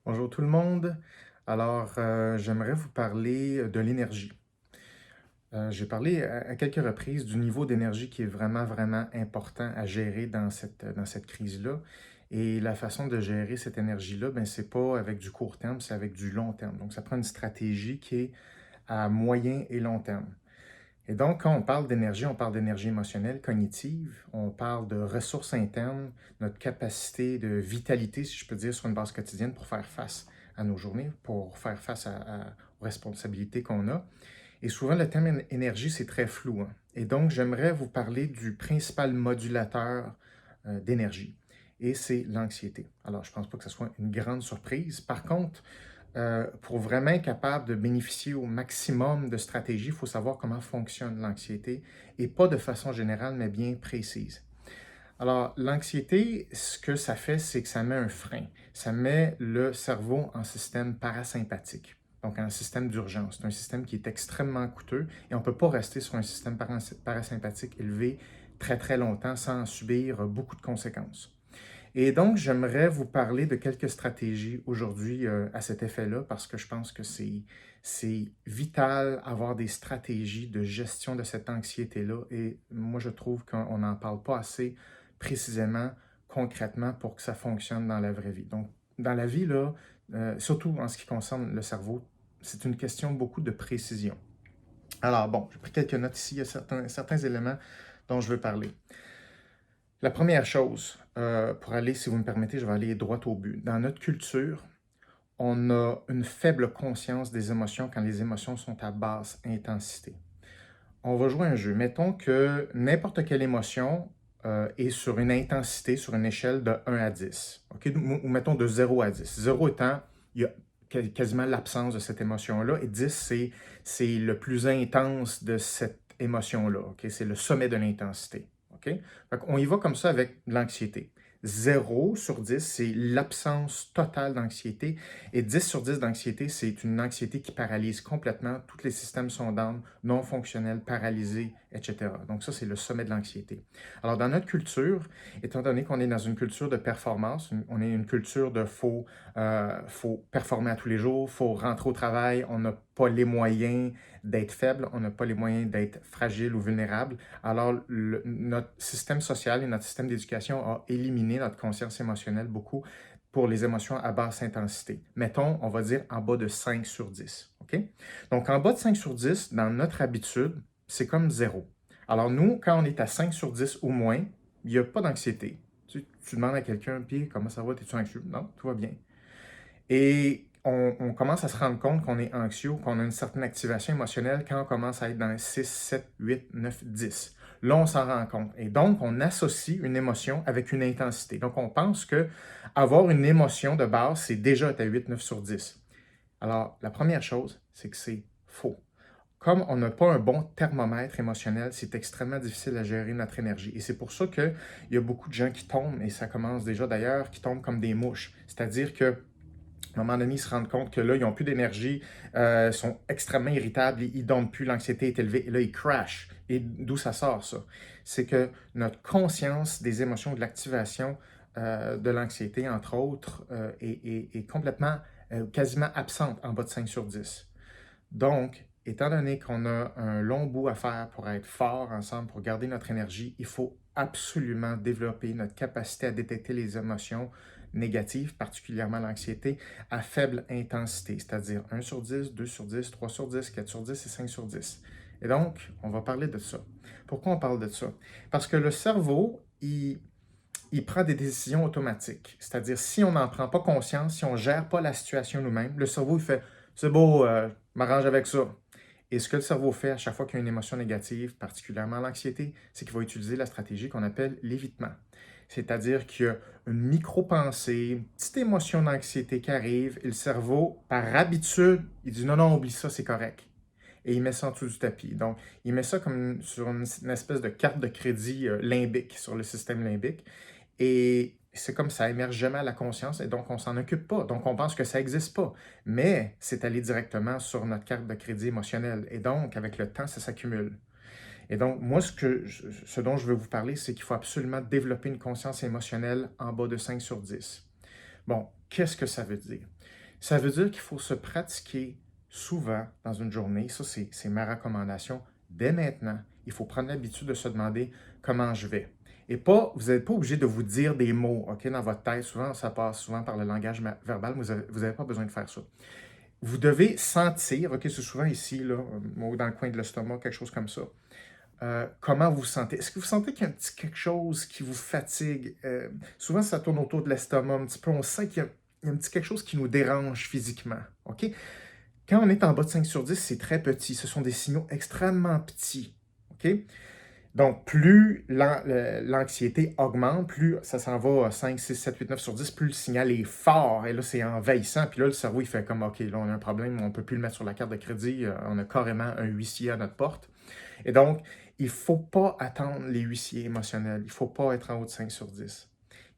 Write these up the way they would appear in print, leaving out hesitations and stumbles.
Bonjour tout le monde. Alors, j'aimerais vous parler de l'énergie. J'ai parlé à quelques reprises du niveau d'énergie qui est vraiment, vraiment important à gérer dans cette crise-là. Et la façon de gérer cette énergie-là, ben, c'est pas avec du court terme, c'est avec du long terme. Donc, ça prend une stratégie qui est à moyen et long terme. Et donc, quand on parle d'énergie émotionnelle, cognitive, on parle de ressources internes, notre capacité de vitalité, si je peux dire, sur une base quotidienne pour faire face à nos journées, pour faire face aux responsabilités qu'on a. Et souvent, le terme énergie, c'est très flou, hein. Et donc, j'aimerais vous parler du principal modulateur d'énergie, et c'est l'anxiété. Alors, je ne pense pas que ce soit une grande surprise. Par contre, pour vraiment être capable de bénéficier au maximum de stratégies, il faut savoir comment fonctionne l'anxiété, et pas de façon générale, mais bien précise. Alors, l'anxiété, ce que ça fait, c'est que ça met un frein. Ça met le cerveau en système parasympathique, donc en système d'urgence. C'est un système qui est extrêmement coûteux et on ne peut pas rester sur un système parasympathique élevé très, très longtemps sans subir beaucoup de conséquences. Et donc, j'aimerais vous parler de quelques stratégies aujourd'hui à cet effet-là, parce que je pense que c'est vital avoir des stratégies de gestion de cette anxiété-là. Et moi, je trouve qu'on n'en parle pas assez précisément, concrètement, pour que ça fonctionne dans la vraie vie. Donc, dans la vie, là, surtout en ce qui concerne le cerveau, c'est une question beaucoup de précision. Alors, bon, j'ai pris quelques notes ici. Il y a certains éléments dont je veux parler. La première chose, pour aller, si vous me permettez, je vais aller droit au but. Dans notre culture, on a une faible conscience des émotions quand les émotions sont à basse intensité. On va jouer un jeu. Mettons que n'importe quelle émotion est sur une intensité, sur une échelle de 1 à 10. OK? Ou mettons de 0 à 10. 0 étant, il y a quasiment l'absence de cette émotion-là, et 10, c'est le plus intense de cette émotion-là. OK? C'est le sommet de l'intensité. OK? On y va comme ça avec l'anxiété. 0 sur 10, c'est l'absence totale d'anxiété. Et 10 sur 10 d'anxiété, c'est une anxiété qui paralyse complètement. Tous les systèmes sont down, non fonctionnels, paralysés, etc. Donc ça, c'est le sommet de l'anxiété. Alors, dans notre culture, étant donné qu'on est dans une culture de performance, on est une culture de faut performer à tous les jours, faut rentrer au travail, on n'a pas les moyens d'être faible, on n'a pas les moyens d'être fragile ou vulnérable. Alors, notre système social et notre système d'éducation a éliminé notre conscience émotionnelle beaucoup pour les émotions à basse intensité. Mettons, on va dire en bas de 5 sur 10. OK? Donc, en bas de 5 sur 10, dans notre habitude, c'est comme zéro. Alors, nous, quand on est à 5 sur 10 ou moins, il n'y a pas d'anxiété. Tu demandes à quelqu'un, puis comment ça va, t'es-tu anxieux? Non, tout va bien. Et on commence à se rendre compte qu'on est anxieux, qu'on a une certaine activation émotionnelle quand on commence à être dans 6, 7, 8, 9, 10. Là, on s'en rend compte. Et donc, on associe une émotion avec une intensité. Donc, on pense que avoir une émotion de base, c'est déjà être à 8, 9 sur 10. Alors, la première chose, c'est que c'est faux. Comme on n'a pas un bon thermomètre émotionnel, c'est extrêmement difficile à gérer notre énergie. Et c'est pour ça qu'il y a beaucoup de gens qui tombent, et ça commence déjà d'ailleurs, qui tombent comme des mouches. C'est-à-dire que à un moment donné, ils se rendent compte que là, ils n'ont plus d'énergie, sont extrêmement irritables, ils ne dorment plus, l'anxiété est élevée, et là, ils crashent. Et d'où ça sort, ça? C'est que notre conscience des émotions, de l'activation de l'anxiété, entre autres, est complètement, quasiment absente en bas de 5 sur 10. Donc, étant donné qu'on a un long bout à faire pour être fort ensemble, pour garder notre énergie, il faut absolument développer notre capacité à détecter les émotions négatives, particulièrement l'anxiété, à faible intensité, c'est-à-dire 1 sur 10, 2 sur 10, 3 sur 10, 4 sur 10 et 5 sur 10. Et donc, on va parler de ça. Pourquoi on parle de ça? Parce que le cerveau, il prend des décisions automatiques. C'est-à-dire, si on n'en prend pas conscience, si on ne gère pas la situation nous-mêmes, le cerveau, il fait c'est beau, je m'arrange avec ça. Et ce que le cerveau fait à chaque fois qu'il y a une émotion négative, particulièrement l'anxiété, c'est qu'il va utiliser la stratégie qu'on appelle l'évitement. C'est-à-dire qu'il y a une micro-pensée, une petite émotion d'anxiété qui arrive, et le cerveau, par habitude, il dit non, non, oublie ça, c'est correct. Et il met ça en dessous du tapis. Donc, il met ça comme sur une espèce de carte de crédit limbique, sur le système limbique. Et c'est comme ça émerge jamais à la conscience, et donc on s'en occupe pas. Donc on pense que ça n'existe pas. Mais c'est allé directement sur notre carte de crédit émotionnelle. Et donc, avec le temps, ça s'accumule. Et donc, moi, ce dont je veux vous parler, c'est qu'il faut absolument développer une conscience émotionnelle en bas de 5 sur 10. Bon, qu'est-ce que ça veut dire? Ça veut dire qu'il faut se pratiquer souvent dans une journée. Ça, c'est ma recommandation. Dès maintenant, il faut prendre l'habitude de se demander comment je vais. Et pas, vous n'êtes pas obligé de vous dire des mots, OK, dans votre tête. Souvent, ça passe souvent par le langage verbal. Vous n'avez pas besoin de faire ça. Vous devez sentir, OK, c'est souvent ici, là, ou dans le coin de l'estomac, quelque chose comme ça. Comment vous sentez? Est-ce que vous sentez qu'il y a un petit quelque chose qui vous fatigue? Souvent, ça tourne autour de l'estomac un petit peu. On sent qu'il y a un petit quelque chose qui nous dérange physiquement. OK? Quand on est en bas de 5 sur 10, c'est très petit. Ce sont des signaux extrêmement petits. OK? Donc, plus l'anxiété augmente, plus ça s'en va à 5, 6, 7, 8, 9 sur 10, plus le signal est fort. Et là, c'est envahissant. Puis là, le cerveau, il fait comme, OK, là, on a un problème, on ne peut plus le mettre sur la carte de crédit. On a carrément un huissier à notre porte. Et donc, il ne faut pas attendre les huissiers émotionnels. Il ne faut pas être en haut de 5 sur 10.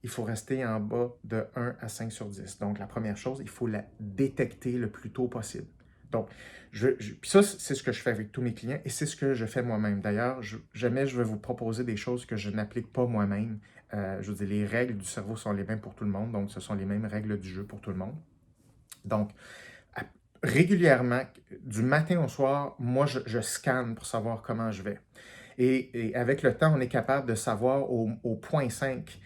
Il faut rester en bas de 1 à 5 sur 10. Donc, la première chose, il faut la détecter le plus tôt possible. Donc, puis ça, c'est ce que je fais avec tous mes clients et c'est ce que je fais moi-même. D'ailleurs, jamais je vais vous proposer des choses que je n'applique pas moi-même. Je veux dire, les règles du cerveau sont les mêmes pour tout le monde, donc ce sont les mêmes règles du jeu pour tout le monde. Donc, régulièrement, du matin au soir, moi, je scanne pour savoir comment je vais. Et avec le temps, on est capable de savoir au point 5,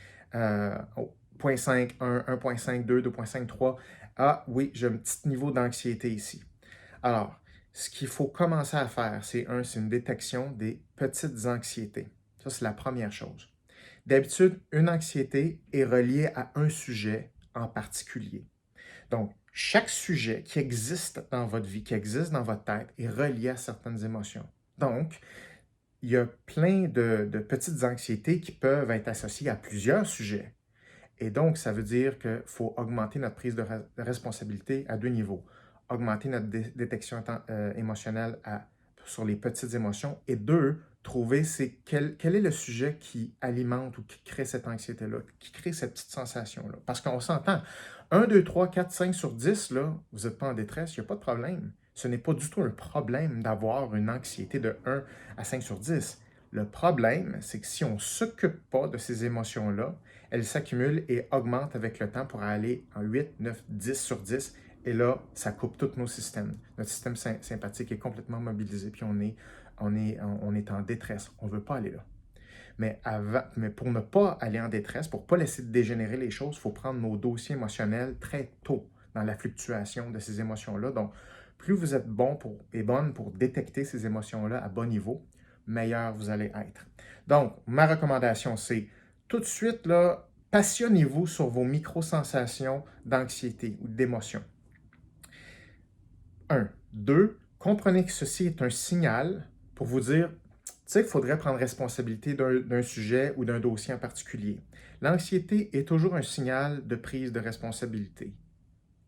au point 5, 1, 1.5, 2, 2.5, 3, ah oui, j'ai un petit niveau d'anxiété ici. Alors, ce qu'il faut commencer à faire, c'est une détection des petites anxiétés. Ça, c'est la première chose. D'habitude, une anxiété est reliée à un sujet en particulier. Donc, chaque sujet qui existe dans votre vie, qui existe dans votre tête, est relié à certaines émotions. Donc, il y a plein de petites anxiétés qui peuvent être associées à plusieurs sujets. Et donc, ça veut dire qu'il faut augmenter notre prise de responsabilité à deux niveaux. Augmenter notre détection émotionnelle sur les petites émotions. Et deux, trouver quel est le sujet qui alimente ou qui crée cette anxiété-là, qui crée cette petite sensation-là. Parce qu'on s'entend, 1, 2, 3, 4, 5 sur 10, là, vous n'êtes pas en détresse, il n'y a pas de problème. Ce n'est pas du tout un problème d'avoir une anxiété de 1 à 5 sur 10. Le problème, c'est que si on ne s'occupe pas de ces émotions-là, elles s'accumulent et augmentent avec le temps pour aller en 8, 9, 10 sur 10. Et là, ça coupe tous nos systèmes. Notre système sympathique est complètement mobilisé, puis on est en détresse. On ne veut pas aller là. Mais pour ne pas aller en détresse, pour ne pas laisser dégénérer les choses, il faut prendre nos dossiers émotionnels très tôt dans la fluctuation de ces émotions-là. Donc, plus vous êtes bon et bonne pour détecter ces émotions-là à bon niveau, meilleur vous allez être. Donc, ma recommandation, c'est tout de suite, là, passionnez-vous sur vos micro-sensations d'anxiété ou d'émotion. 1. 2. Comprenez que ceci est un signal pour vous dire, tu sais, qu'il faudrait prendre responsabilité d'un sujet ou d'un dossier en particulier. L'anxiété est toujours un signal de prise de responsabilité.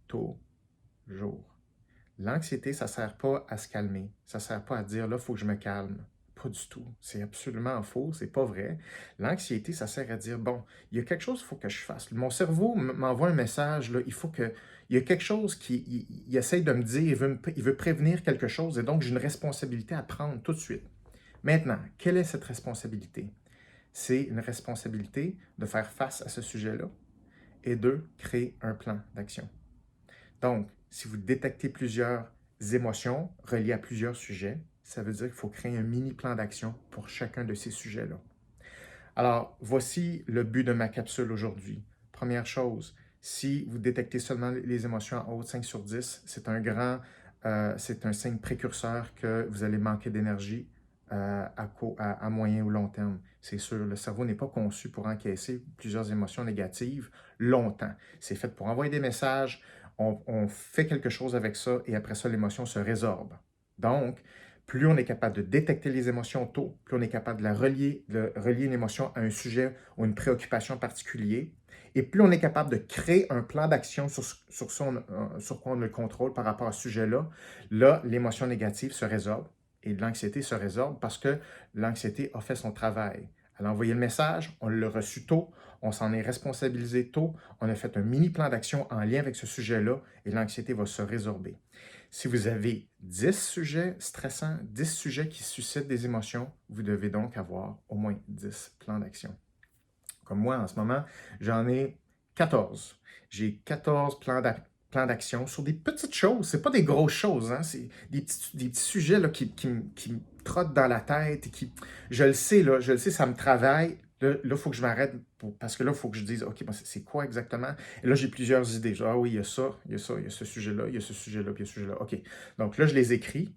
Toujours. L'anxiété, ça ne sert pas à se calmer. Ça ne sert pas à dire, là, il faut que je me calme. Pas du tout. C'est absolument faux. C'est pas vrai. L'anxiété, ça sert à dire, bon, il y a quelque chose qu'il faut que je fasse. Mon cerveau m'envoie un message, là, il y a quelque chose il essaye de me dire, il veut prévenir quelque chose, et donc j'ai une responsabilité à prendre tout de suite. Maintenant, quelle est cette responsabilité? C'est une responsabilité de faire face à ce sujet-là et de créer un plan d'action. Donc, si vous détectez plusieurs émotions reliées à plusieurs sujets, ça veut dire qu'il faut créer un mini plan d'action pour chacun de ces sujets-là. Alors, voici le but de ma capsule aujourd'hui. Première chose, si vous détectez seulement les émotions en haut de 5 sur 10, c'est un signe précurseur que vous allez manquer d'énergie à moyen ou long terme. C'est sûr, le cerveau n'est pas conçu pour encaisser plusieurs émotions négatives longtemps. C'est fait pour envoyer des messages, on fait quelque chose avec ça et après ça, l'émotion se résorbe. Donc, plus on est capable de détecter les émotions tôt, plus on est capable de relier une émotion à un sujet ou une préoccupation particulière, et plus on est capable de créer un plan d'action sur quoi on a le contrôle par rapport à ce sujet-là, là, l'émotion négative se résorbe et l'anxiété se résorbe parce que l'anxiété a fait son travail. Elle a envoyé le message, on l'a reçu tôt, on s'en est responsabilisé tôt, on a fait un mini plan d'action en lien avec ce sujet-là et l'anxiété va se résorber. Si vous avez 10 sujets stressants, 10 sujets qui suscitent des émotions, vous devez donc avoir au moins 10 plans d'action. Comme moi, en ce moment, j'en ai 14. J'ai 14 plans d'action sur des petites choses. C'est pas des grosses choses, hein? C'est des petits sujets là, qui me trottent dans la tête et je le sais, là, je le sais, ça me travaille. Là, il faut que je m'arrête parce que là, il faut que je dise, OK, bon, c'est quoi exactement? Et là, j'ai plusieurs idées. Genre, ah oui, il y a ça, il y a ça, il y a ce sujet-là, il y a ce sujet-là, puis il y a ce sujet-là. OK. Donc là, je les écris.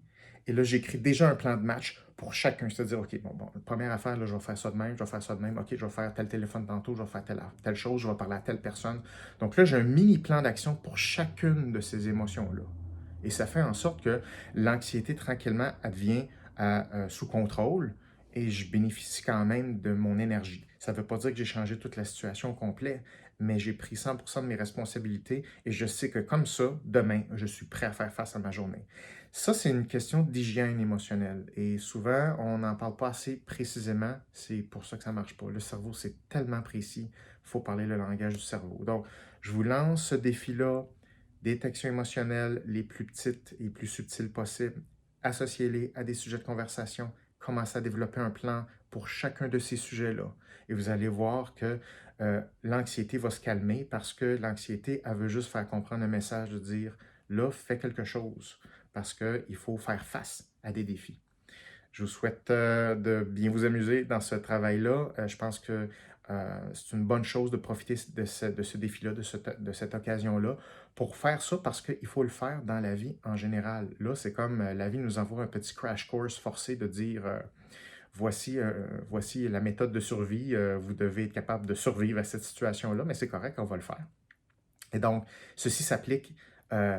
Et là, j'écris déjà un plan de match pour chacun. C'est-à-dire, OK, bon, première affaire, là, je vais faire ça de même, je vais faire ça de même. OK, je vais faire tel téléphone tantôt, je vais faire telle chose, je vais parler à telle personne. Donc là, j'ai un mini plan d'action pour chacune de ces émotions-là. Et ça fait en sorte que l'anxiété, tranquillement, advient sous contrôle et je bénéficie quand même de mon énergie. Ça ne veut pas dire que j'ai changé toute la situation au complet, mais j'ai pris 100% de mes responsabilités et je sais que comme ça, demain, je suis prêt à faire face à ma journée. Ça, c'est une question d'hygiène émotionnelle et souvent, on n'en parle pas assez précisément. C'est pour ça que ça ne marche pas. Le cerveau, c'est tellement précis, il faut parler le langage du cerveau. Donc, je vous lance ce défi-là, détection émotionnelle les plus petites et plus subtiles possibles. Associez-les à des sujets de conversation. Commencez à développer un plan pour chacun de ces sujets-là. Et vous allez voir que l'anxiété va se calmer parce que l'anxiété, elle veut juste faire comprendre un message de dire, là, fais quelque chose parce qu'il faut faire face à des défis. Je vous souhaite de bien vous amuser dans ce travail-là. Je pense que c'est une bonne chose de profiter de ce défi-là, de cette occasion-là, pour faire ça parce qu'il faut le faire dans la vie en général. Là, c'est comme la vie nous envoie un petit crash course forcé de dire voici la méthode de survie, vous devez être capable de survivre à cette situation-là, mais c'est correct, on va le faire. Et donc, ceci s'applique euh,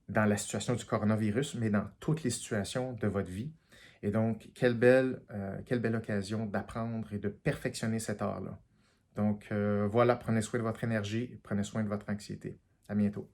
dans la situation du coronavirus, mais dans toutes les situations de votre vie. Et donc, quelle belle occasion d'apprendre et de perfectionner cet art-là. Donc, voilà, prenez soin de votre énergie, prenez soin de votre anxiété. À bientôt.